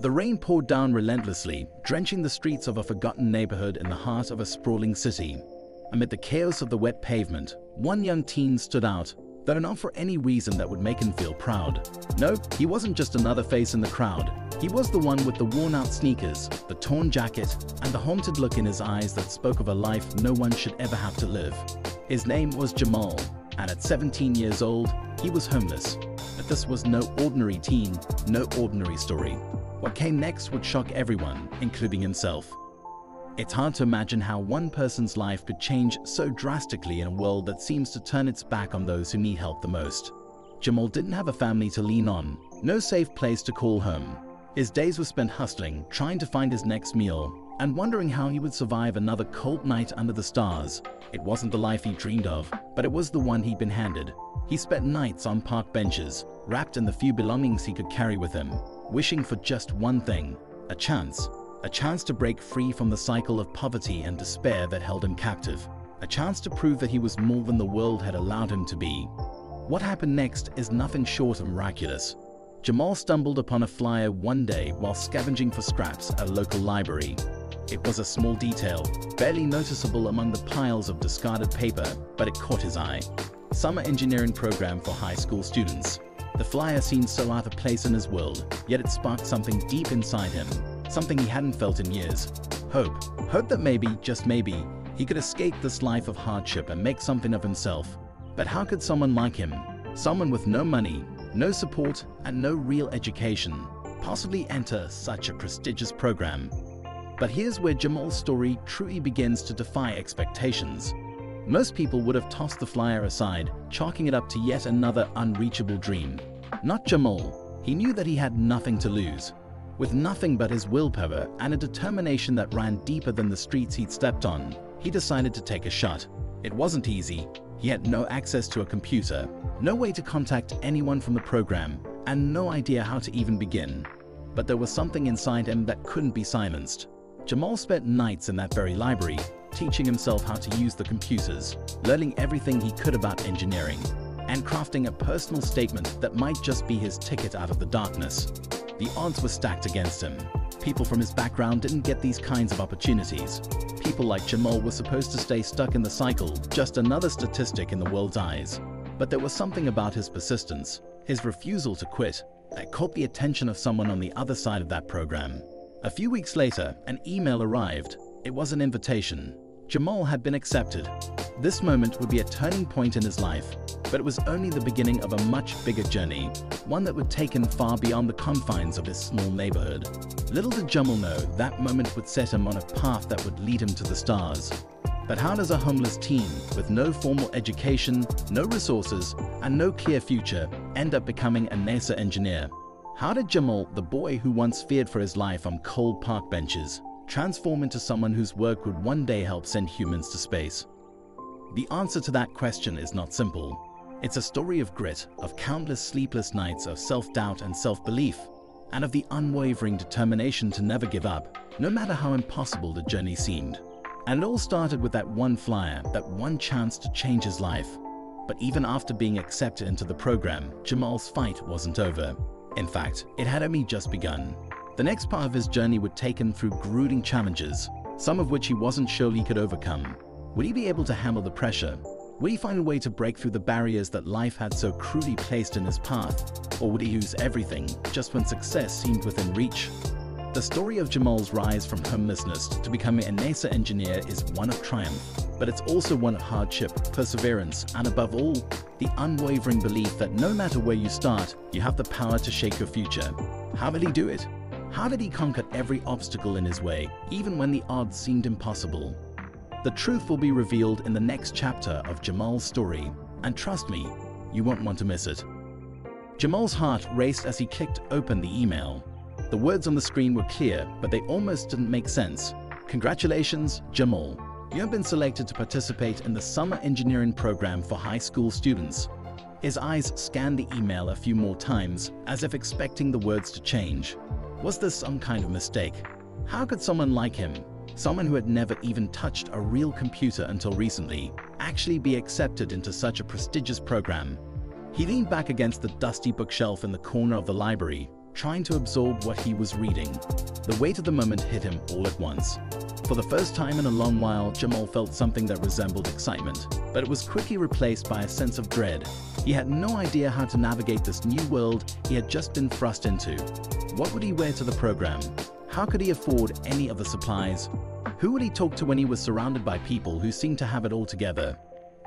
The rain poured down relentlessly, drenching the streets of a forgotten neighborhood in the heart of a sprawling city. Amid the chaos of the wet pavement, one young teen stood out, though not for any reason that would make him feel proud. No, he wasn't just another face in the crowd. He was the one with the worn-out sneakers, the torn jacket, and the haunted look in his eyes that spoke of a life no one should ever have to live. His name was Jamal, and at 17 years old, he was homeless. But this was no ordinary teen, no ordinary story. What came next would shock everyone, including himself. It's hard to imagine how one person's life could change so drastically in a world that seems to turn its back on those who need help the most. Jamal didn't have a family to lean on, no safe place to call home. His days were spent hustling, trying to find his next meal, and wondering how he would survive another cold night under the stars. It wasn't the life he dreamed of, but it was the one he'd been handed. He spent nights on park benches, wrapped in the few belongings he could carry with him, wishing for just one thing: a chance to break free from the cycle of poverty and despair that held him captive, a chance to prove that he was more than the world had allowed him to be. What happened next is nothing short of miraculous. Jamal stumbled upon a flyer one day while scavenging for scraps at a local library. It was a small detail, barely noticeable among the piles of discarded paper, but it caught his eye. Summer engineering program for high school students. The flyer seemed so out of place in his world, yet it sparked something deep inside him, something he hadn't felt in years. Hope. Hope that maybe, just maybe, he could escape this life of hardship and make something of himself. But how could someone like him, someone with no money, no support, and no real education, possibly enter such a prestigious program? But here's where Jamal's story truly begins to defy expectations. Most people would have tossed the flyer aside, chalking it up to yet another unreachable dream. Not Jamal. He knew that he had nothing to lose. With nothing but his willpower and a determination that ran deeper than the streets he'd stepped on, he decided to take a shot. It wasn't easy. He had no access to a computer, no way to contact anyone from the program, and no idea how to even begin. But there was something inside him that couldn't be silenced. Jamal spent nights in that very library, teaching himself how to use the computers, learning everything he could about engineering, and crafting a personal statement that might just be his ticket out of the darkness. The odds were stacked against him. People from his background didn't get these kinds of opportunities. People like Jamal were supposed to stay stuck in the cycle, just another statistic in the world's eyes. But there was something about his persistence, his refusal to quit, that caught the attention of someone on the other side of that program. A few weeks later, an email arrived. It was an invitation. Jamal had been accepted. This moment would be a turning point in his life, but it was only the beginning of a much bigger journey, one that would take him far beyond the confines of his small neighborhood. Little did Jamal know that moment would set him on a path that would lead him to the stars. But how does a homeless teen with no formal education, no resources, and no clear future end up becoming a NASA engineer? How did Jamal, the boy who once feared for his life on cold park benches, transform into someone whose work would one day help send humans to space? The answer to that question is not simple. It's a story of grit, of countless sleepless nights of self-doubt and self-belief, and of the unwavering determination to never give up, no matter how impossible the journey seemed. And it all started with that one flyer, that one chance to change his life. But even after being accepted into the program, Jamal's fight wasn't over. In fact, it had only just begun. The next part of his journey would take him through grueling challenges, some of which he wasn't sure he could overcome. Would he be able to handle the pressure? Would he find a way to break through the barriers that life had so crudely placed in his path? Or would he lose everything just when success seemed within reach? The story of Jamal's rise from homelessness to becoming a NASA engineer is one of triumph, but it's also one of hardship, perseverance, and above all, the unwavering belief that no matter where you start, you have the power to shape your future. How did he do it? How did he conquer every obstacle in his way, even when the odds seemed impossible? The truth will be revealed in the next chapter of Jamal's story, and trust me, you won't want to miss it. Jamal's heart raced as he clicked open the email. The words on the screen were clear, but they almost didn't make sense. Congratulations, Jamal. You have been selected to participate in the summer engineering program for high school students. His eyes scanned the email a few more times, as if expecting the words to change. Was this some kind of mistake? How could someone like him, someone who had never even touched a real computer until recently, actually be accepted into such a prestigious program? He leaned back against the dusty bookshelf in the corner of the library, trying to absorb what he was reading. The weight of the moment hit him all at once. For the first time in a long while, Jamal felt something that resembled excitement, but it was quickly replaced by a sense of dread. He had no idea how to navigate this new world he had just been thrust into. What would he wear to the program? How could he afford any of the supplies? Who would he talk to when he was surrounded by people who seemed to have it all together?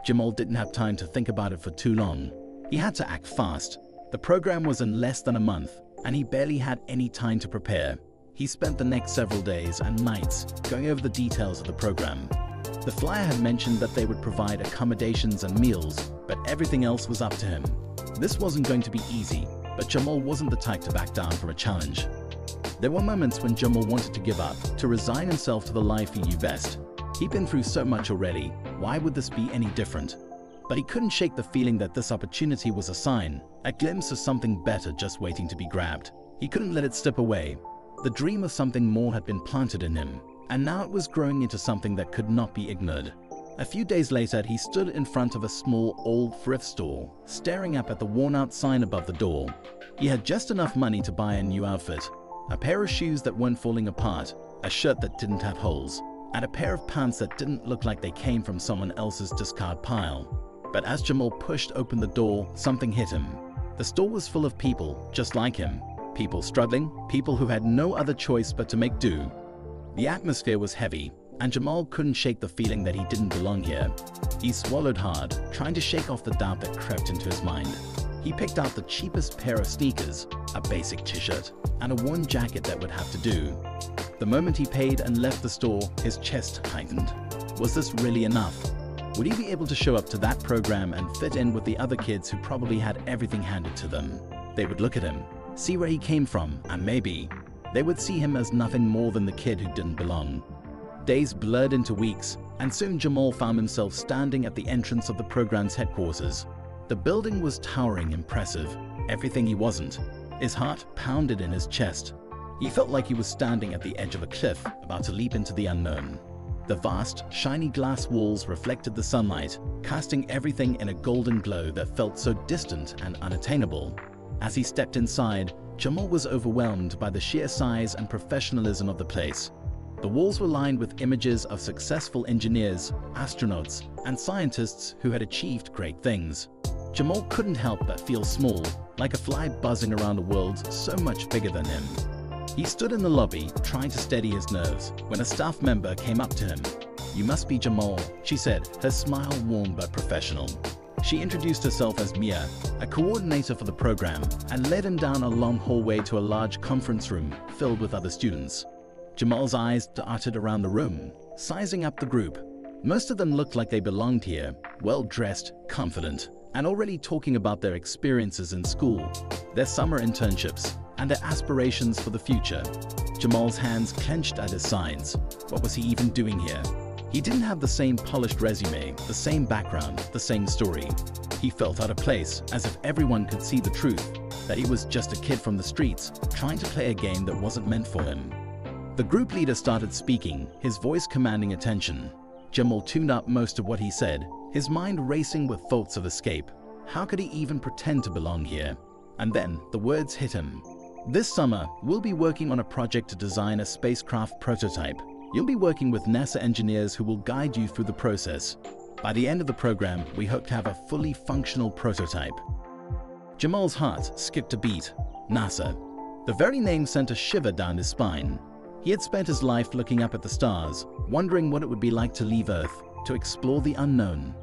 Jamal didn't have time to think about it for too long. He had to act fast. The program was in less than a month, and he barely had any time to prepare. He spent the next several days and nights going over the details of the program. The flyer had mentioned that they would provide accommodations and meals, but everything else was up to him. This wasn't going to be easy, but Jamal wasn't the type to back down from a challenge. There were moments when Jamal wanted to give up, to resign himself to the life he knew best. He'd been through so much already, why would this be any different? But he couldn't shake the feeling that this opportunity was a sign, a glimpse of something better just waiting to be grabbed. He couldn't let it slip away. The dream of something more had been planted in him, and now it was growing into something that could not be ignored. A few days later, he stood in front of a small old thrift store, staring up at the worn-out sign above the door. He had just enough money to buy a new outfit, a pair of shoes that weren't falling apart, a shirt that didn't have holes, and a pair of pants that didn't look like they came from someone else's discard pile. But as Jamal pushed open the door, something hit him. The store was full of people just like him. People struggling, people who had no other choice but to make do. The atmosphere was heavy, and Jamal couldn't shake the feeling that he didn't belong here. He swallowed hard, trying to shake off the doubt that crept into his mind. He picked out the cheapest pair of sneakers, a basic t-shirt, and a worn jacket that would have to do. The moment he paid and left the store, his chest tightened. Was this really enough? Would he be able to show up to that program and fit in with the other kids who probably had everything handed to them? They would look at him, see where he came from, and maybe they would see him as nothing more than the kid who didn't belong. Days blurred into weeks, and soon Jamal found himself standing at the entrance of the program's headquarters. The building was towering, impressive, everything he wasn't. His heart pounded in his chest. He felt like he was standing at the edge of a cliff, about to leap into the unknown. The vast, shiny glass walls reflected the sunlight, casting everything in a golden glow that felt so distant and unattainable. As he stepped inside, Jamal was overwhelmed by the sheer size and professionalism of the place. The walls were lined with images of successful engineers, astronauts, and scientists who had achieved great things. Jamal couldn't help but feel small, like a fly buzzing around a world so much bigger than him. He stood in the lobby, trying to steady his nerves, when a staff member came up to him. "You must be Jamal," she said, her smile warm but professional. She introduced herself as Mia, a coordinator for the program, and led him down a long hallway to a large conference room filled with other students. Jamal's eyes darted around the room, sizing up the group. Most of them looked like they belonged here, well-dressed, confident, and already talking about their experiences in school, their summer internships, and their aspirations for the future. Jamal's hands clenched at his sides. What was he even doing here? He didn't have the same polished resume, the same background, the same story. He felt out of place, as if everyone could see the truth, that he was just a kid from the streets, trying to play a game that wasn't meant for him. The group leader started speaking, his voice commanding attention. Jamal tuned up most of what he said, his mind racing with thoughts of escape. How could he even pretend to belong here? And then the words hit him. "This summer, we'll be working on a project to design a spacecraft prototype. You'll be working with NASA engineers who will guide you through the process. By the end of the program, we hope to have a fully functional prototype." Jamal's heart skipped a beat. NASA. The very name sent a shiver down his spine. He had spent his life looking up at the stars, wondering what it would be like to leave Earth, to explore the unknown.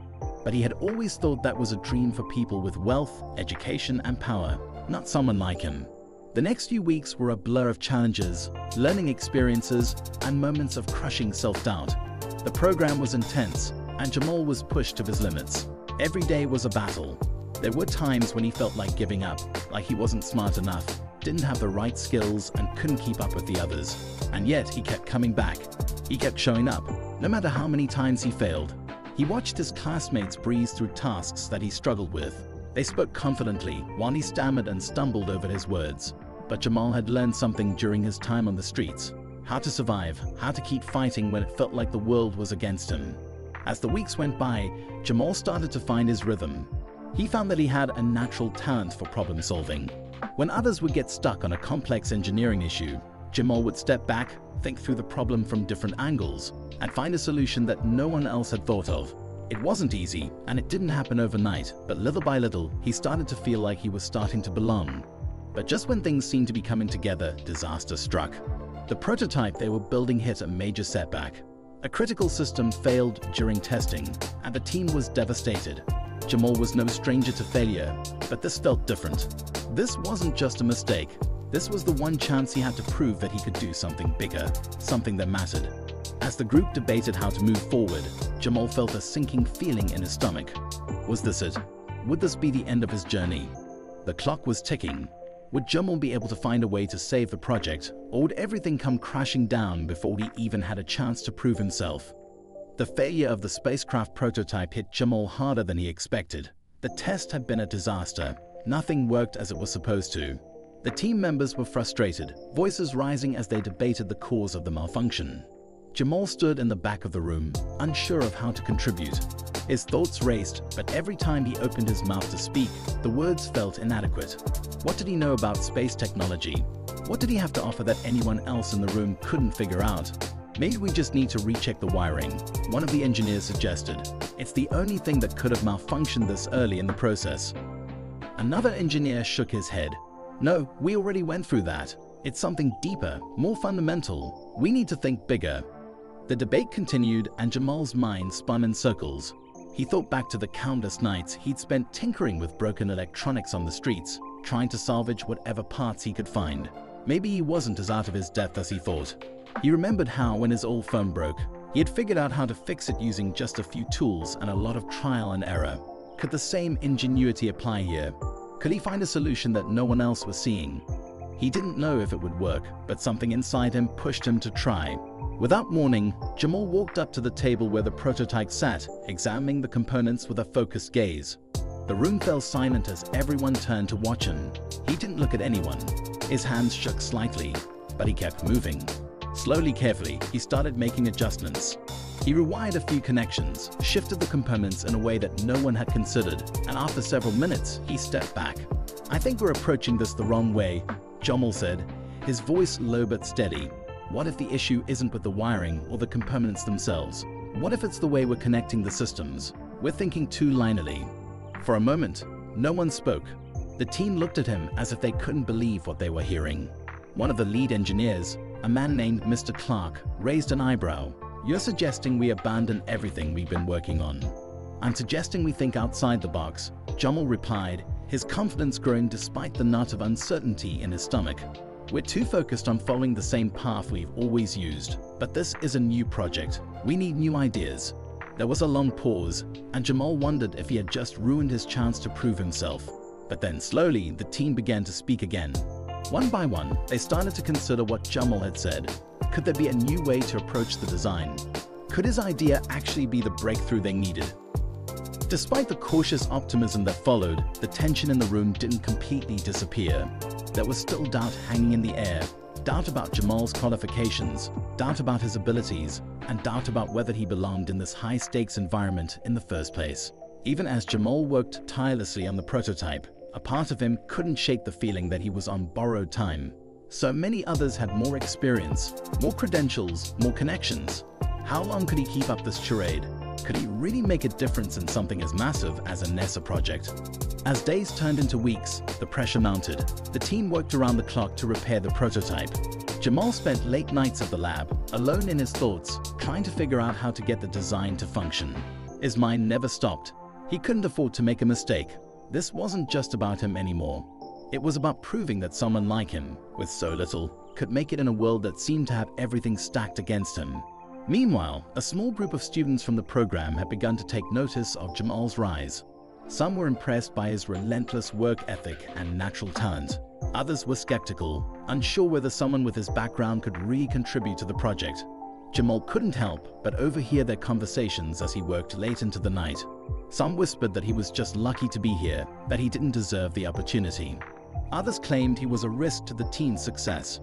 But he had always thought that was a dream for people with wealth, education, and power, not someone like him. The next few weeks were a blur of challenges, learning experiences, and moments of crushing self-doubt. The program was intense, and Jamal was pushed to his limits. Every day was a battle. There were times when he felt like giving up, like he wasn't smart enough, didn't have the right skills, and couldn't keep up with the others. And yet he kept coming back. He kept showing up, no matter how many times he failed. He watched his classmates breeze through tasks that he struggled with. They spoke confidently, while he stammered and stumbled over his words. But Jamal had learned something during his time on the streets. How to survive, how to keep fighting when it felt like the world was against him. As the weeks went by, Jamal started to find his rhythm. He found that he had a natural talent for problem solving. When others would get stuck on a complex engineering issue, Jamal would step back, think through the problem from different angles, and find a solution that no one else had thought of. It wasn't easy, and it didn't happen overnight, but little by little, he started to feel like he was starting to belong. But just when things seemed to be coming together, disaster struck. The prototype they were building hit a major setback. A critical system failed during testing, and the team was devastated. Jamal was no stranger to failure, but this felt different. This wasn't just a mistake. This was the one chance he had to prove that he could do something bigger, something that mattered. As the group debated how to move forward, Jamal felt a sinking feeling in his stomach. Was this it? Would this be the end of his journey? The clock was ticking. Would Jamal be able to find a way to save the project, or would everything come crashing down before he even had a chance to prove himself? The failure of the spacecraft prototype hit Jamal harder than he expected. The test had been a disaster. Nothing worked as it was supposed to. The team members were frustrated, voices rising as they debated the cause of the malfunction. Jamal stood in the back of the room, unsure of how to contribute. His thoughts raced, but every time he opened his mouth to speak, the words felt inadequate. What did he know about space technology? What did he have to offer that anyone else in the room couldn't figure out? Maybe we just need to recheck the wiring, one of the engineers suggested. It's the only thing that could have malfunctioned this early in the process. Another engineer shook his head. No, we already went through that. It's something deeper, more fundamental. We need to think bigger. The debate continued, and Jamal's mind spun in circles. He thought back to the countless nights he'd spent tinkering with broken electronics on the streets, trying to salvage whatever parts he could find. Maybe he wasn't as out of his depth as he thought. He remembered how, when his old phone broke, he had figured out how to fix it using just a few tools and a lot of trial and error. Could the same ingenuity apply here? Could he find a solution that no one else was seeing? He didn't know if it would work, but something inside him pushed him to try. Without warning, Jamal walked up to the table where the prototype sat, examining the components with a focused gaze. The room fell silent as everyone turned to watch him. He didn't look at anyone. His hands shook slightly, but he kept moving. Slowly, carefully, he started making adjustments. He rewired a few connections, shifted the components in a way that no one had considered, and after several minutes, he stepped back. "I think we're approaching this the wrong way," Jamal said, his voice low but steady. "What if the issue isn't with the wiring or the components themselves? What if it's the way we're connecting the systems? We're thinking too linearly." For a moment, no one spoke. The team looked at him as if they couldn't believe what they were hearing. One of the lead engineers, a man named Mr. Clark, raised an eyebrow. "You're suggesting we abandon everything we've been working on?" "I'm suggesting we think outside the box," Jamal replied, his confidence growing despite the knot of uncertainty in his stomach. "We're too focused on following the same path we've always used, but this is a new project. We need new ideas." There was a long pause, and Jamal wondered if he had just ruined his chance to prove himself. But then slowly, the team began to speak again. One by one, they started to consider what Jamal had said. Could there be a new way to approach the design? Could his idea actually be the breakthrough they needed? Despite the cautious optimism that followed, the tension in the room didn't completely disappear. There was still doubt hanging in the air. Doubt about Jamal's qualifications, doubt about his abilities, and doubt about whether he belonged in this high-stakes environment in the first place. Even as Jamal worked tirelessly on the prototype, a part of him couldn't shake the feeling that he was on borrowed time. So many others had more experience, more credentials, more connections. How long could he keep up this charade? Could he really make a difference in something as massive as a NASA project? As days turned into weeks, the pressure mounted. The team worked around the clock to repair the prototype. Jamal spent late nights at the lab, alone in his thoughts, trying to figure out how to get the design to function. His mind never stopped. He couldn't afford to make a mistake. This wasn't just about him anymore. It was about proving that someone like him, with so little, could make it in a world that seemed to have everything stacked against him. Meanwhile, a small group of students from the program had begun to take notice of Jamal's rise. Some were impressed by his relentless work ethic and natural talent. Others were skeptical, unsure whether someone with his background could really contribute to the project. Jamal couldn't help but overhear their conversations as he worked late into the night. Some whispered that he was just lucky to be here, that he didn't deserve the opportunity. Others claimed he was a risk to the team's success.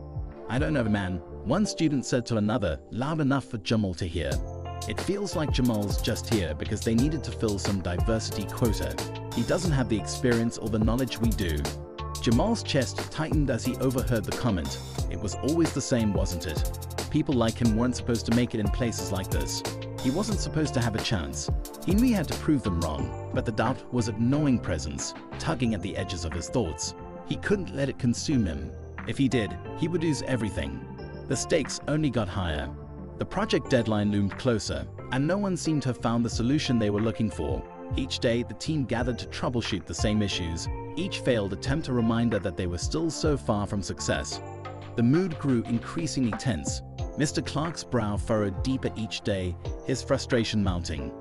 "I don't know, man," one student said to another, loud enough for Jamal to hear. "It feels like Jamal's just here because they needed to fill some diversity quota. He doesn't have the experience or the knowledge we do." Jamal's chest tightened as he overheard the comment. It was always the same, wasn't it? People like him weren't supposed to make it in places like this. He wasn't supposed to have a chance. He knew he had to prove them wrong, but the doubt was a gnawing presence, tugging at the edges of his thoughts. He couldn't let it consume him. If he did, he would lose everything. The stakes only got higher. The project deadline loomed closer, and no one seemed to have found the solution they were looking for. Each day, the team gathered to troubleshoot the same issues. Each failed attempt a reminder that they were still so far from success. The mood grew increasingly tense. Mr. Clark's brow furrowed deeper each day, his frustration mounting.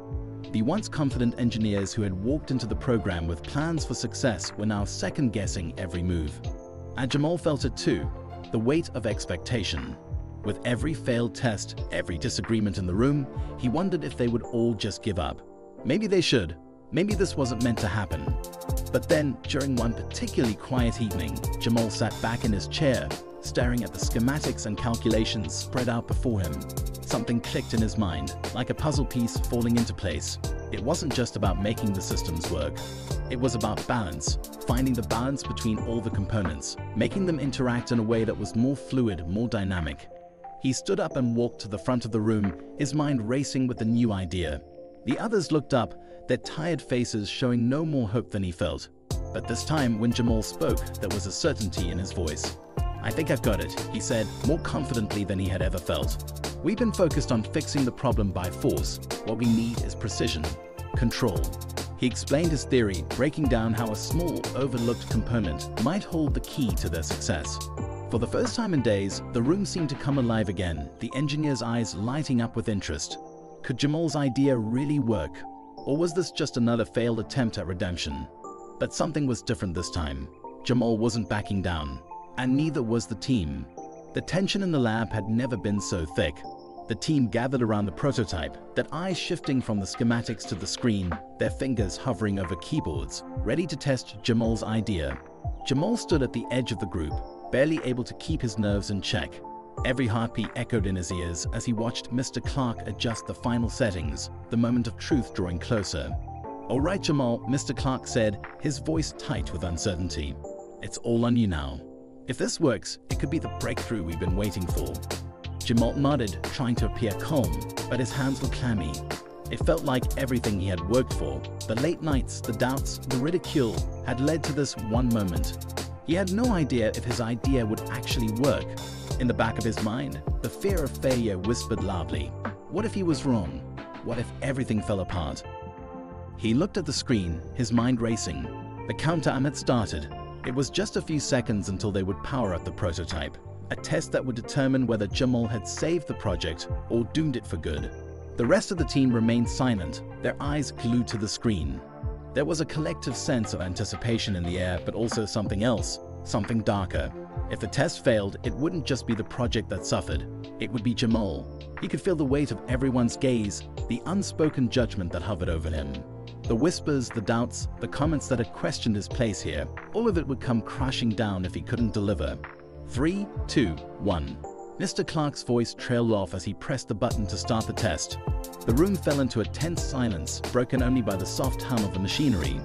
The once confident engineers who had walked into the program with plans for success were now second-guessing every move. And Jamal felt it too, the weight of expectation. With every failed test, every disagreement in the room, he wondered if they would all just give up. Maybe they should. Maybe this wasn't meant to happen. But then, during one particularly quiet evening, Jamal sat back in his chair, staring at the schematics and calculations spread out before him. Something clicked in his mind, like a puzzle piece falling into place. It wasn't just about making the systems work. It was about balance, finding the balance between all the components, making them interact in a way that was more fluid, more dynamic. He stood up and walked to the front of the room, his mind racing with a new idea. The others looked up, their tired faces showing no more hope than he felt. But this time, when Jamal spoke, there was a certainty in his voice. "I think I've got it," he said, more confidently than he had ever felt. "We've been focused on fixing the problem by force. What we need is precision, control." He explained his theory, breaking down how a small, overlooked component might hold the key to their success. For the first time in days, the room seemed to come alive again, the engineer's eyes lighting up with interest. Could Jamal's idea really work? Or was this just another failed attempt at redemption? But something was different this time. Jamal wasn't backing down, and neither was the team. The tension in the lab had never been so thick. The team gathered around the prototype, their eyes shifting from the schematics to the screen, their fingers hovering over keyboards, ready to test Jamal's idea. Jamal stood at the edge of the group, barely able to keep his nerves in check. Every heartbeat echoed in his ears as he watched Mr. Clark adjust the final settings, the moment of truth drawing closer. "All right, Jamal," Mr. Clark said, his voice tight with uncertainty. "It's all on you now. If this works, it could be the breakthrough we've been waiting for." Jamal nodded, trying to appear calm, but his hands were clammy. It felt like everything he had worked for, the late nights, the doubts, the ridicule, had led to this one moment. He had no idea if his idea would actually work. In the back of his mind, the fear of failure whispered loudly. What if he was wrong? What if everything fell apart? He looked at the screen, his mind racing. The countdown had started. It was just a few seconds until they would power up the prototype, a test that would determine whether Jamal had saved the project or doomed it for good. The rest of the team remained silent, their eyes glued to the screen. There was a collective sense of anticipation in the air, but also something else, something darker. If the test failed, it wouldn't just be the project that suffered. It would be Jamal. He could feel the weight of everyone's gaze, the unspoken judgment that hovered over him. The whispers, the doubts, the comments that had questioned his place here, all of it would come crashing down if he couldn't deliver. 3, 2, 1. Mr. Clark's voice trailed off as he pressed the button to start the test. The room fell into a tense silence, broken only by the soft hum of the machinery.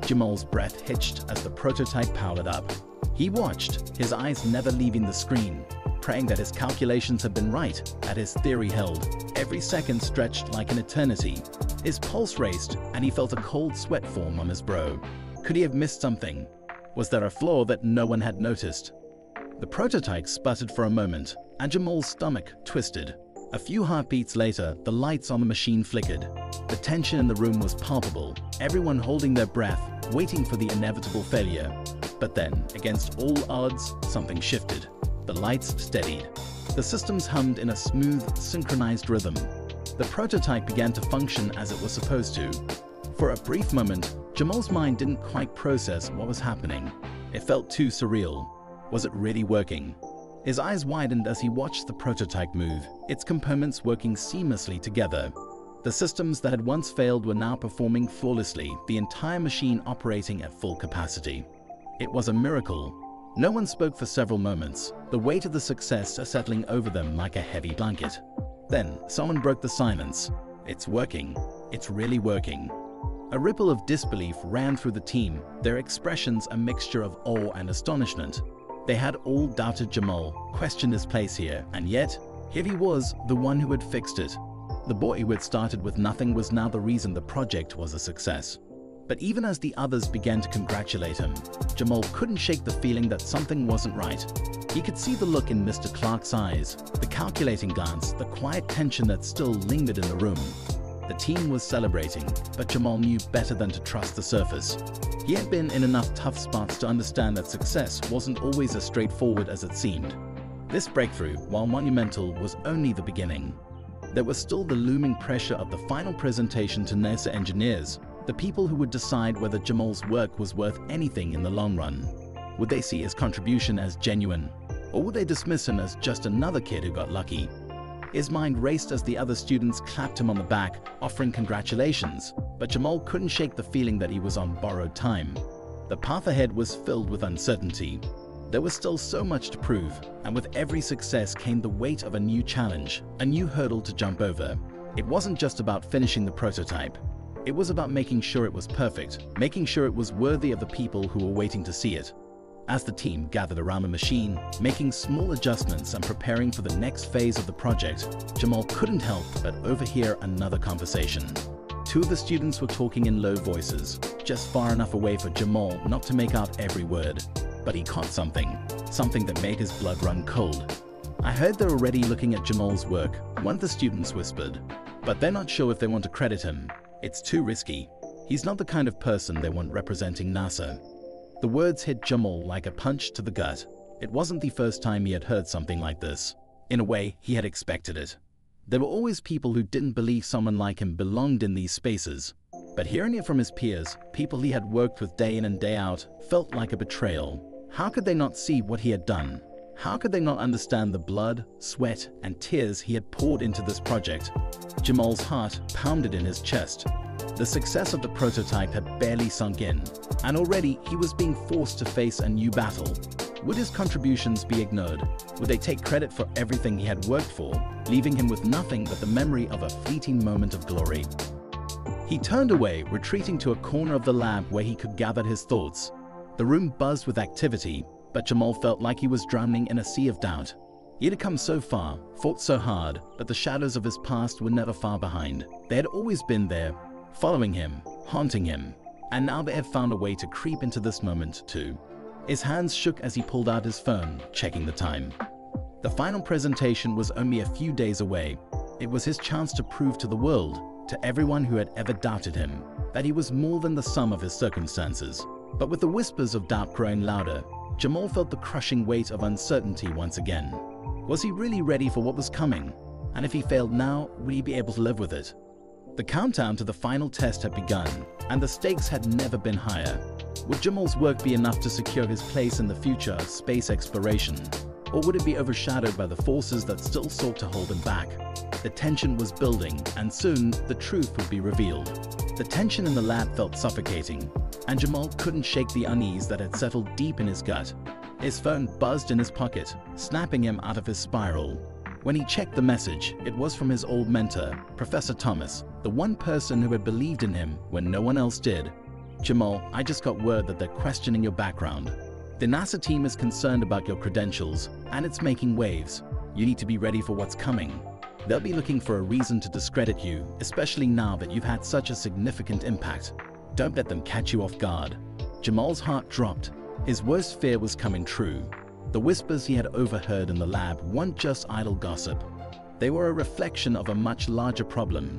Jamal's breath hitched as the prototype powered up. He watched, his eyes never leaving the screen, praying that his calculations had been right, that his theory held. Every second stretched like an eternity. His pulse raced, and he felt a cold sweat form on his brow. Could he have missed something? Was there a flaw that no one had noticed? The prototype sputtered for a moment, and Jamal's stomach twisted. A few heartbeats later, the lights on the machine flickered. The tension in the room was palpable, everyone holding their breath, waiting for the inevitable failure. But then, against all odds, something shifted. The lights steadied. The systems hummed in a smooth, synchronized rhythm. The prototype began to function as it was supposed to. For a brief moment, Jamal's mind didn't quite process what was happening. It felt too surreal. Was it really working? His eyes widened as he watched the prototype move, its components working seamlessly together. The systems that had once failed were now performing flawlessly, the entire machine operating at full capacity. It was a miracle. No one spoke for several moments, the weight of the success settling over them like a heavy blanket. Then, someone broke the silence. "It's working. It's really working." A ripple of disbelief ran through the team, their expressions a mixture of awe and astonishment. They had all doubted Jamal, questioned his place here, and yet, here he was, the one who had fixed it. The boy who had started with nothing was now the reason the project was a success. But even as the others began to congratulate him, Jamal couldn't shake the feeling that something wasn't right. He could see the look in Mr. Clark's eyes, the calculating glance, the quiet tension that still lingered in the room. The team was celebrating, but Jamal knew better than to trust the surface. He had been in enough tough spots to understand that success wasn't always as straightforward as it seemed. This breakthrough, while monumental, was only the beginning. There was still the looming pressure of the final presentation to NASA engineers, the people who would decide whether Jamal's work was worth anything in the long run. Would they see his contribution as genuine, or would they dismiss him as just another kid who got lucky? His mind raced as the other students clapped him on the back, offering congratulations, but Jamal couldn't shake the feeling that he was on borrowed time. The path ahead was filled with uncertainty. There was still so much to prove, and with every success came the weight of a new challenge, a new hurdle to jump over. It wasn't just about finishing the prototype. It was about making sure it was perfect, making sure it was worthy of the people who were waiting to see it. As the team gathered around the machine, making small adjustments and preparing for the next phase of the project, Jamal couldn't help but overhear another conversation. Two of the students were talking in low voices, just far enough away for Jamal not to make out every word. But he caught something that made his blood run cold. "I heard they're already looking at Jamal's work," one of the students whispered. "But they're not sure if they want to credit him. It's too risky. He's not the kind of person they want representing NASA." The words hit Jamal like a punch to the gut. It wasn't the first time he had heard something like this. In a way, he had expected it. There were always people who didn't believe someone like him belonged in these spaces. But hearing it from his peers, people he had worked with day in and day out, felt like a betrayal. How could they not see what he had done? How could they not understand the blood, sweat, and tears he had poured into this project? Jamal's heart pounded in his chest. The success of the prototype had barely sunk in, and already he was being forced to face a new battle. Would his contributions be ignored? Would they take credit for everything he had worked for, leaving him with nothing but the memory of a fleeting moment of glory? He turned away, retreating to a corner of the lab where he could gather his thoughts. The room buzzed with activity, but Jamal felt like he was drowning in a sea of doubt. He had come so far, fought so hard, but the shadows of his past were never far behind. They had always been there, following him, haunting him, and now they had found a way to creep into this moment too. His hands shook as he pulled out his phone, checking the time. The final presentation was only a few days away. It was his chance to prove to the world, to everyone who had ever doubted him, that he was more than the sum of his circumstances. But with the whispers of doubt growing louder, Jamal felt the crushing weight of uncertainty once again. Was he really ready for what was coming? And if he failed now, would he be able to live with it? The countdown to the final test had begun, and the stakes had never been higher. Would Jamal's work be enough to secure his place in the future of space exploration? Or would it be overshadowed by the forces that still sought to hold him back? The tension was building, and soon the truth would be revealed. The tension in the lab felt suffocating, and Jamal couldn't shake the unease that had settled deep in his gut. His phone buzzed in his pocket, snapping him out of his spiral. When he checked the message, it was from his old mentor, Professor Thomas, the one person who had believed in him when no one else did. "Jamal, I just got word that they're questioning your background. The NASA team is concerned about your credentials, and it's making waves. You need to be ready for what's coming. They'll be looking for a reason to discredit you, especially now that you've had such a significant impact. Don't let them catch you off guard." Jamal's heart dropped. His worst fear was coming true. The whispers he had overheard in the lab weren't just idle gossip. They were a reflection of a much larger problem.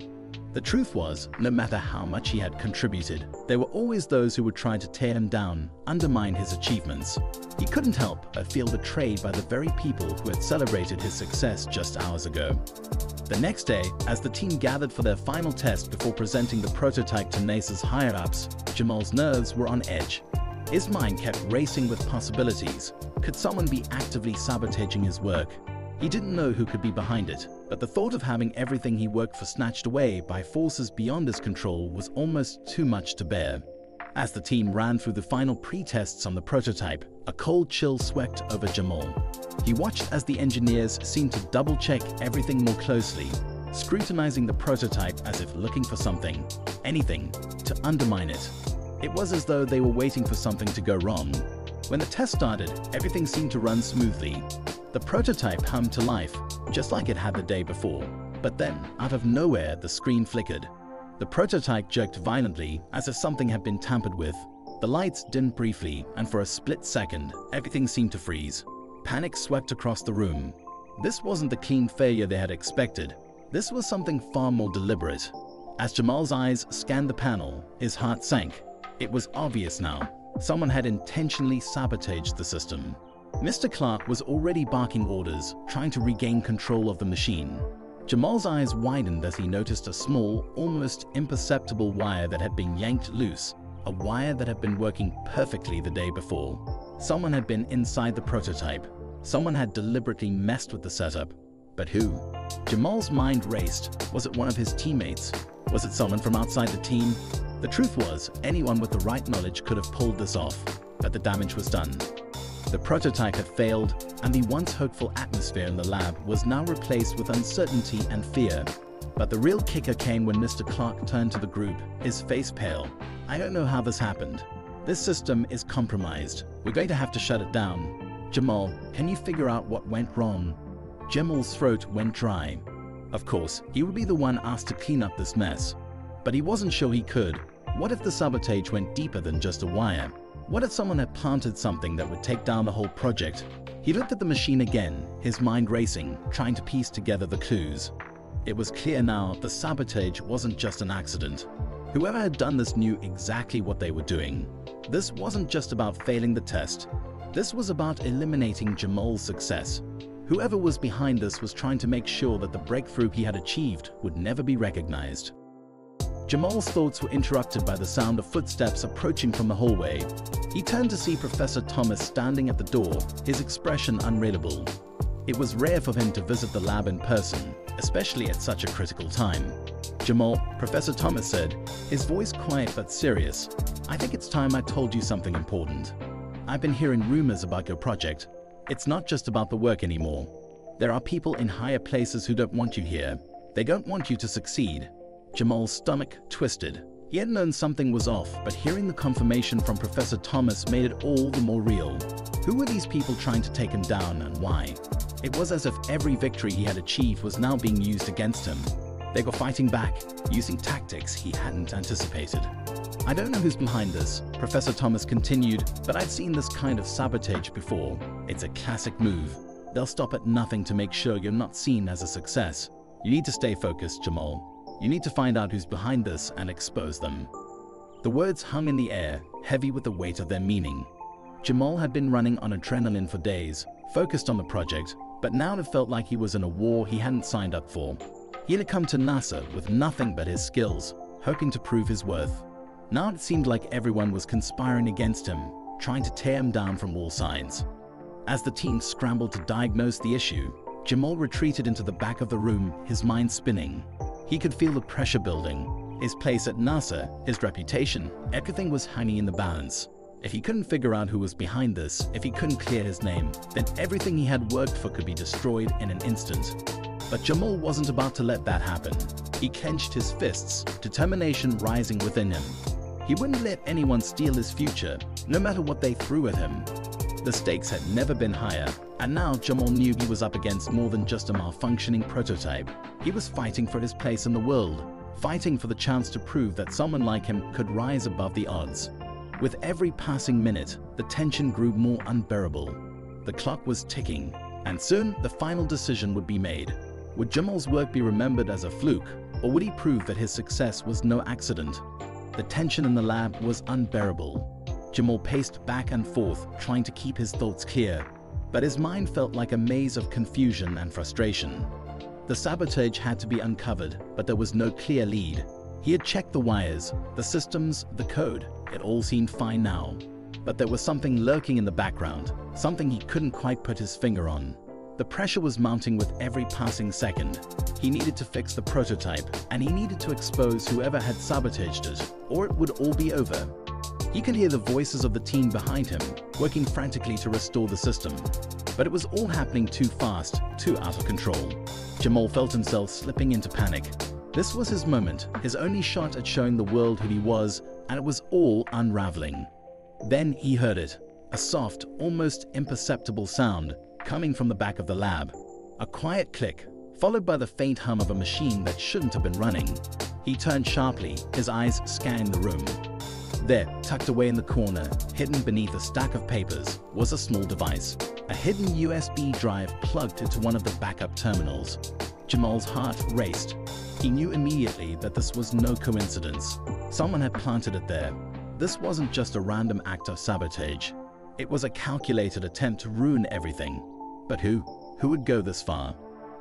The truth was, no matter how much he had contributed, there were always those who would try to tear him down, undermine his achievements. He couldn't help but feel betrayed by the very people who had celebrated his success just hours ago. The next day, as the team gathered for their final test before presenting the prototype to NASA's higher-ups, Jamal's nerves were on edge. His mind kept racing with possibilities. Could someone be actively sabotaging his work? He didn't know who could be behind it, but the thought of having everything he worked for snatched away by forces beyond his control was almost too much to bear. As the team ran through the final pre-tests on the prototype, a cold chill swept over Jamal. He watched as the engineers seemed to double-check everything more closely. scrutinizing the prototype as if looking for something, anything, to undermine it. It was as though they were waiting for something to go wrong. When the test started, everything seemed to run smoothly. The prototype hummed to life, just like it had the day before. But then, out of nowhere, the screen flickered. The prototype jerked violently, as if something had been tampered with. The lights dimmed briefly, and for a split second, everything seemed to freeze. Panic swept across the room. This wasn't the clean failure they had expected. This was something far more deliberate. As Jamal's eyes scanned the panel, his heart sank. It was obvious now. Someone had intentionally sabotaged the system. Mr. Clark was already barking orders, trying to regain control of the machine. Jamal's eyes widened as he noticed a small, almost imperceptible wire that had been yanked loose, a wire that had been working perfectly the day before. Someone had been inside the prototype. Someone had deliberately messed with the setup. But who? Jamal's mind raced. Was it one of his teammates? Was it someone from outside the team? The truth was, anyone with the right knowledge could have pulled this off, but the damage was done. The prototype had failed, and the once hopeful atmosphere in the lab was now replaced with uncertainty and fear. But the real kicker came when Mr. Clark turned to the group, his face pale. "I don't know how this happened. This system is compromised. We're going to have to shut it down. Jamal, can you figure out what went wrong?" Jamal's throat went dry. Of course, he would be the one asked to clean up this mess. But he wasn't sure he could. What if the sabotage went deeper than just a wire? What if someone had planted something that would take down the whole project? He looked at the machine again, his mind racing, trying to piece together the clues. It was clear now the sabotage wasn't just an accident. Whoever had done this knew exactly what they were doing. This wasn't just about failing the test. This was about eliminating Jamal's success. Whoever was behind this was trying to make sure that the breakthrough he had achieved would never be recognized. Jamal's thoughts were interrupted by the sound of footsteps approaching from the hallway. He turned to see Professor Thomas standing at the door, his expression unreadable. It was rare for him to visit the lab in person, especially at such a critical time. "Jamal," Professor Thomas said, his voice quiet but serious, "I think it's time I told you something important. I've been hearing rumors about your project. It's not just about the work anymore. There are people in higher places who don't want you here. They don't want you to succeed." Jamal's stomach twisted. He had known something was off, but hearing the confirmation from Professor Thomas made it all the more real. Who were these people trying to take him down, and why? It was as if every victory he had achieved was now being used against him. They were fighting back, using tactics he hadn't anticipated. "I don't know who's behind this," Professor Thomas continued, "but I've seen this kind of sabotage before. It's a classic move. They'll stop at nothing to make sure you're not seen as a success. You need to stay focused, Jamal. You need to find out who's behind this and expose them." The words hung in the air, heavy with the weight of their meaning. Jamal had been running on adrenaline for days, focused on the project, but now it felt like he was in a war he hadn't signed up for. He had come to NASA with nothing but his skills, hoping to prove his worth. Now it seemed like everyone was conspiring against him, trying to tear him down from all sides. As the team scrambled to diagnose the issue, Jamal retreated into the back of the room, his mind spinning. He could feel the pressure building. His place at NASA, his reputation, everything was hanging in the balance. If he couldn't figure out who was behind this, if he couldn't clear his name, then everything he had worked for could be destroyed in an instant. But Jamal wasn't about to let that happen. He clenched his fists, determination rising within him. He wouldn't let anyone steal his future, no matter what they threw at him. The stakes had never been higher, and now Jamal knew he was up against more than just a malfunctioning prototype. He was fighting for his place in the world, fighting for the chance to prove that someone like him could rise above the odds. With every passing minute, the tension grew more unbearable. The clock was ticking, and soon the final decision would be made. Would Jamal's work be remembered as a fluke, or would he prove that his success was no accident? The tension in the lab was unbearable. Jamal paced back and forth, trying to keep his thoughts clear, but his mind felt like a maze of confusion and frustration. The sabotage had to be uncovered, but there was no clear lead. He had checked the wires, the systems, the code. It all seemed fine now. But there was something lurking in the background, something he couldn't quite put his finger on. The pressure was mounting with every passing second. He needed to fix the prototype, and he needed to expose whoever had sabotaged it, or it would all be over. He could hear the voices of the team behind him, working frantically to restore the system. But it was all happening too fast, too out of control. Jamal felt himself slipping into panic. This was his moment, his only shot at showing the world who he was, and it was all unraveling. Then he heard it, a soft, almost imperceptible sound coming from the back of the lab. A quiet click, followed by the faint hum of a machine that shouldn't have been running. He turned sharply, his eyes scanning the room. There, tucked away in the corner, hidden beneath a stack of papers, was a small device. A hidden USB drive plugged into one of the backup terminals. Jamal's heart raced. He knew immediately that this was no coincidence. Someone had planted it there. This wasn't just a random act of sabotage. It was a calculated attempt to ruin everything. But who? Who would go this far?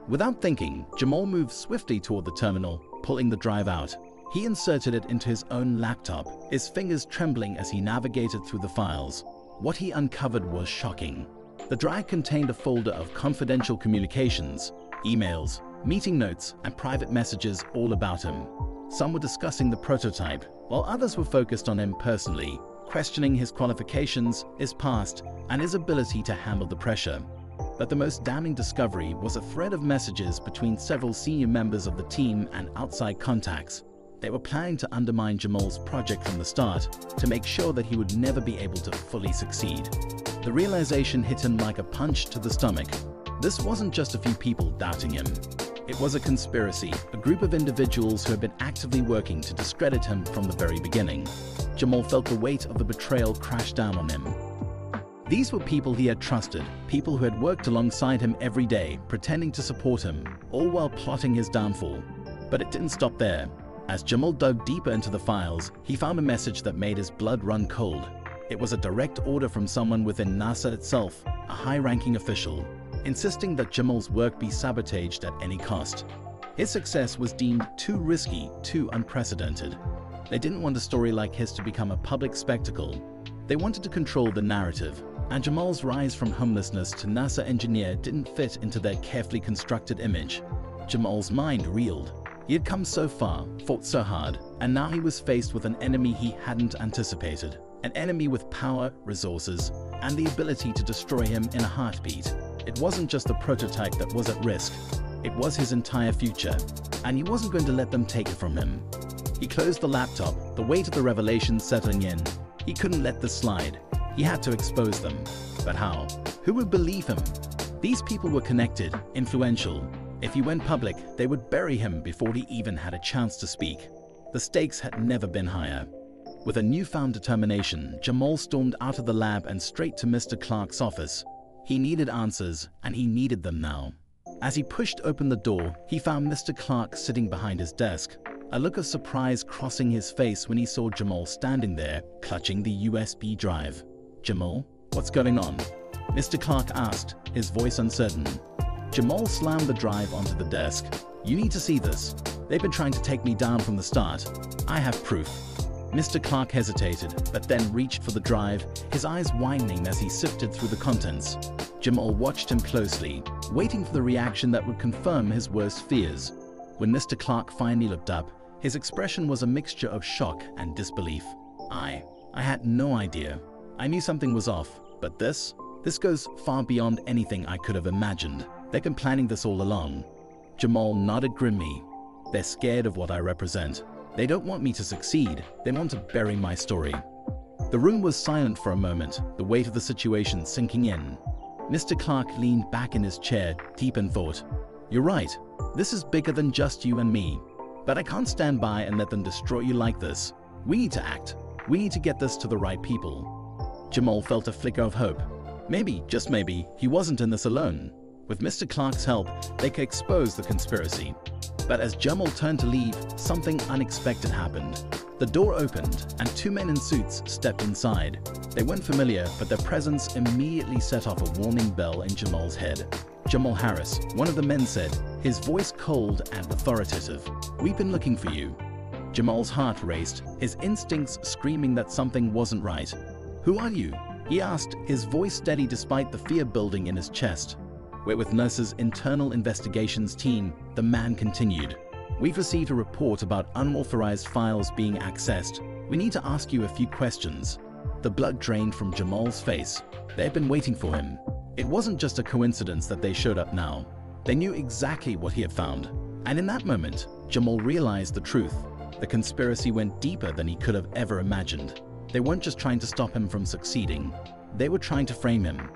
Without thinking, Jamal moved swiftly toward the terminal, pulling the drive out. He inserted it into his own laptop, his fingers trembling as he navigated through the files. What he uncovered was shocking. The drive contained a folder of confidential communications, emails, meeting notes, and private messages all about him. Some were discussing the prototype, while others were focused on him personally, questioning his qualifications, his past, and his ability to handle the pressure. But the most damning discovery was a thread of messages between several senior members of the team and outside contacts. They were planning to undermine Jamal's project from the start, to make sure that he would never be able to fully succeed. The realization hit him like a punch to the stomach. This wasn't just a few people doubting him. It was a conspiracy, a group of individuals who had been actively working to discredit him from the very beginning. Jamal felt the weight of the betrayal crash down on him. These were people he had trusted, people who had worked alongside him every day, pretending to support him, all while plotting his downfall. But it didn't stop there. As Jamal dug deeper into the files, he found a message that made his blood run cold. It was a direct order from someone within NASA itself, a high-ranking official, insisting that Jamal's work be sabotaged at any cost. His success was deemed too risky, too unprecedented. They didn't want a story like his to become a public spectacle. They wanted to control the narrative, and Jamal's rise from homelessness to NASA engineer didn't fit into their carefully constructed image. Jamal's mind reeled. He had come so far, fought so hard, and now he was faced with an enemy he hadn't anticipated. An enemy with power, resources, and the ability to destroy him in a heartbeat. It wasn't just the prototype that was at risk. It was his entire future, and he wasn't going to let them take it from him. He closed the laptop, the weight of the revelation settling in. He couldn't let this slide. He had to expose them. But how? Who would believe him? These people were connected, influential. If he went public, they would bury him before he even had a chance to speak. The stakes had never been higher. With a newfound determination, Jamal stormed out of the lab and straight to Mr. Clark's office. He needed answers, and he needed them now. As he pushed open the door, he found Mr. Clark sitting behind his desk, a look of surprise crossing his face when he saw Jamal standing there, clutching the USB drive. "Jamal, what's going on?" Mr. Clark asked, his voice uncertain. Jamal slammed the drive onto the desk. "You need to see this. They've been trying to take me down from the start. I have proof." Mr. Clark hesitated, but then reached for the drive, his eyes widening as he sifted through the contents. Jamal watched him closely, waiting for the reaction that would confirm his worst fears. When Mr. Clark finally looked up, his expression was a mixture of shock and disbelief. I had no idea. I knew something was off, but this goes far beyond anything I could have imagined. They've been planning this all along." Jamal nodded grimly. "They're scared of what I represent. They don't want me to succeed. They want to bury my story." The room was silent for a moment, the weight of the situation sinking in. Mr. Clark leaned back in his chair, deep in thought. "You're right. This is bigger than just you and me. But I can't stand by and let them destroy you like this. We need to act. We need to get this to the right people." Jamal felt a flicker of hope. Maybe, just maybe, he wasn't in this alone. With Mr. Clark's help, they could expose the conspiracy. But as Jamal turned to leave, something unexpected happened. The door opened, and two men in suits stepped inside. They weren't familiar, but their presence immediately set off a warning bell in Jamal's head. "Jamal Harris," one of the men said, his voice cold and authoritative. "We've been looking for you." Jamal's heart raced, his instincts screaming that something wasn't right. "Who are you?" he asked, his voice steady despite the fear building in his chest. "We're with NASA's Internal Investigations team," the man continued. "We've received a report about unauthorized files being accessed. We need to ask you a few questions." The blood drained from Jamal's face. They had been waiting for him. It wasn't just a coincidence that they showed up now. They knew exactly what he had found. And in that moment, Jamal realized the truth. The conspiracy went deeper than he could have ever imagined. They weren't just trying to stop him from succeeding. They were trying to frame him.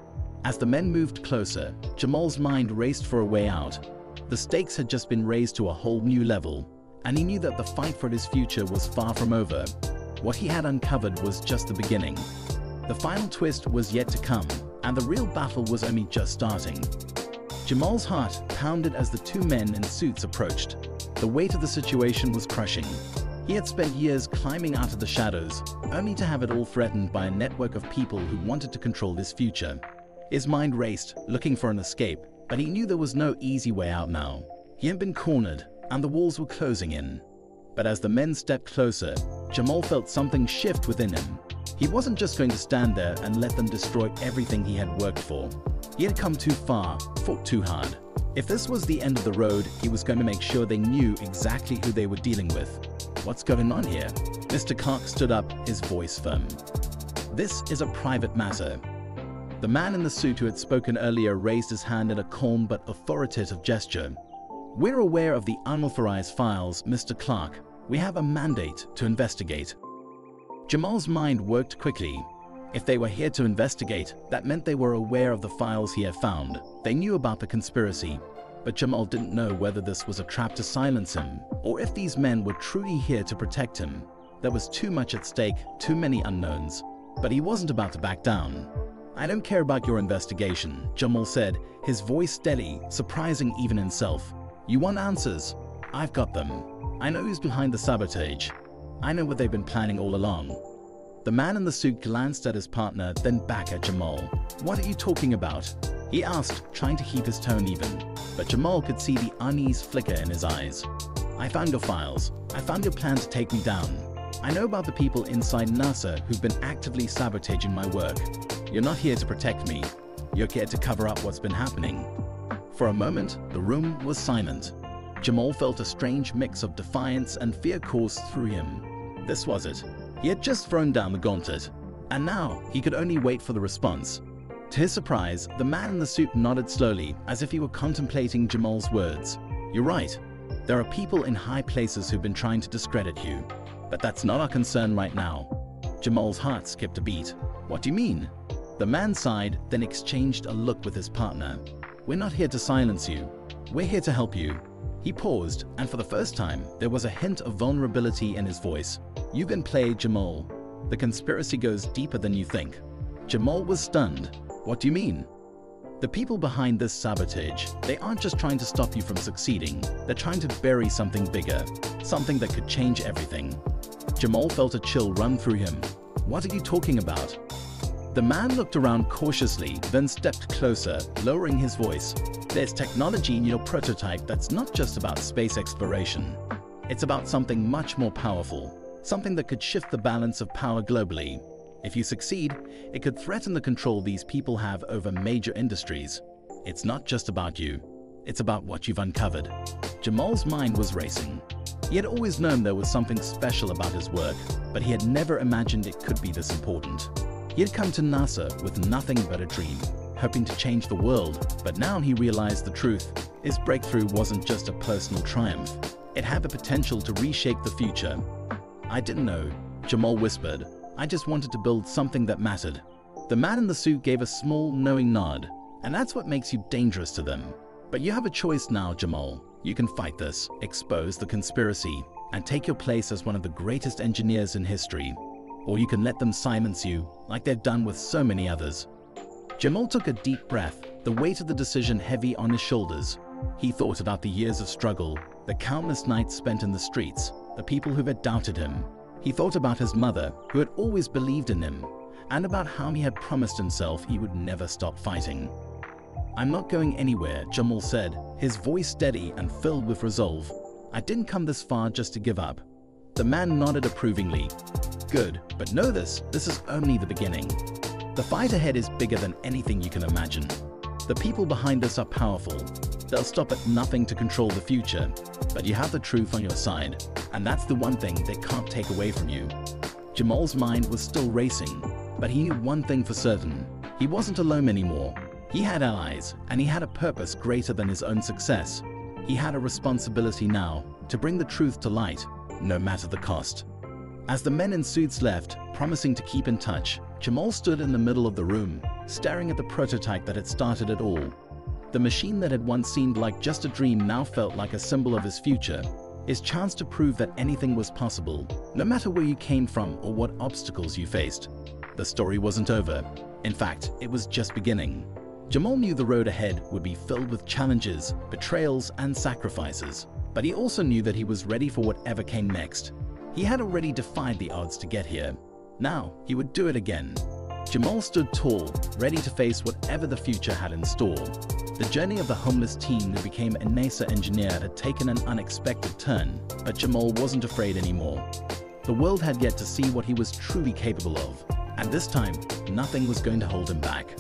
As the men moved closer, Jamal's mind raced for a way out. The stakes had just been raised to a whole new level, and he knew that the fight for his future was far from over. What he had uncovered was just the beginning. The final twist was yet to come, and the real battle was only just starting. Jamal's heart pounded as the two men in suits approached. The weight of the situation was crushing. He had spent years climbing out of the shadows, only to have it all threatened by a network of people who wanted to control his future. His mind raced, looking for an escape, but he knew there was no easy way out now. He had been cornered, and the walls were closing in. But as the men stepped closer, Jamal felt something shift within him. He wasn't just going to stand there and let them destroy everything he had worked for. He had come too far, fought too hard. If this was the end of the road, he was going to make sure they knew exactly who they were dealing with. What's going on here? Mr. Clark stood up, his voice firm. This is a private matter. The man in the suit who had spoken earlier raised his hand in a calm but authoritative gesture. We're aware of the unauthorized files, Mr. Clark. We have a mandate to investigate. Jamal's mind worked quickly. If they were here to investigate, that meant they were aware of the files he had found. They knew about the conspiracy. But Jamal didn't know whether this was a trap to silence him, or if these men were truly here to protect him. There was too much at stake, too many unknowns. But he wasn't about to back down. I don't care about your investigation, Jamal said, his voice steady, surprising even himself. You want answers? I've got them. I know who's behind the sabotage. I know what they've been planning all along. The man in the suit glanced at his partner, then back at Jamal. What are you talking about? He asked, trying to keep his tone even. But Jamal could see the unease flicker in his eyes. I found your files. I found your plan to take me down. I know about the people inside NASA who've been actively sabotaging my work. You're not here to protect me. You're here to cover up what's been happening. For a moment, the room was silent. Jamal felt a strange mix of defiance and fear course through him. This was it. He had just thrown down the gauntlet, and now he could only wait for the response. To his surprise, the man in the suit nodded slowly, as if he were contemplating Jamal's words. You're right. There are people in high places who've been trying to discredit you. But that's not our concern right now. Jamal's heart skipped a beat. What do you mean? The man sighed, then exchanged a look with his partner. We're not here to silence you. We're here to help you. He paused, and for the first time, there was a hint of vulnerability in his voice. You've been played, Jamal. The conspiracy goes deeper than you think. Jamal was stunned. What do you mean? The people behind this sabotage, they aren't just trying to stop you from succeeding. They're trying to bury something bigger, something that could change everything. Jamal felt a chill run through him. What are you talking about? The man looked around cautiously, then stepped closer, lowering his voice. There's technology in your prototype that's not just about space exploration. It's about something much more powerful, something that could shift the balance of power globally. If you succeed, it could threaten the control these people have over major industries. It's not just about you. It's about what you've uncovered. Jamal's mind was racing. He had always known there was something special about his work, but he had never imagined it could be this important. He had come to NASA with nothing but a dream, hoping to change the world, but now he realized the truth. His breakthrough wasn't just a personal triumph. It had the potential to reshape the future. I didn't know, Jamal whispered. I just wanted to build something that mattered. The man in the suit gave a small, knowing nod, and that's what makes you dangerous to them. But you have a choice now, Jamal. You can fight this, expose the conspiracy, and take your place as one of the greatest engineers in history. Or you can let them silence you, like they've done with so many others. Jamal took a deep breath, the weight of the decision heavy on his shoulders. He thought about the years of struggle, the countless nights spent in the streets, the people who had doubted him. He thought about his mother, who had always believed in him, and about how he had promised himself he would never stop fighting. I'm not going anywhere, Jamal said, his voice steady and filled with resolve. I didn't come this far just to give up. The man nodded approvingly. Good, but know this is only the beginning. The fight ahead is bigger than anything you can imagine. The people behind us are powerful. They'll stop at nothing to control the future, but you have the truth on your side, and that's the one thing they can't take away from you. Jamal's mind was still racing, but he knew one thing for certain. He wasn't alone anymore. He had allies, and he had a purpose greater than his own success. He had a responsibility now to bring the truth to light, no matter the cost. As the men in suits left, promising to keep in touch, Jamal stood in the middle of the room, staring at the prototype that had started it all. The machine that had once seemed like just a dream now felt like a symbol of his future, his chance to prove that anything was possible, no matter where you came from or what obstacles you faced. The story wasn't over. In fact, it was just beginning. Jamal knew the road ahead would be filled with challenges, betrayals, and sacrifices, but he also knew that he was ready for whatever came next. He had already defied the odds to get here. Now, he would do it again. Jamal stood tall, ready to face whatever the future had in store. The journey of the homeless teen who became a NASA engineer had taken an unexpected turn, but Jamal wasn't afraid anymore. The world had yet to see what he was truly capable of, and this time, nothing was going to hold him back.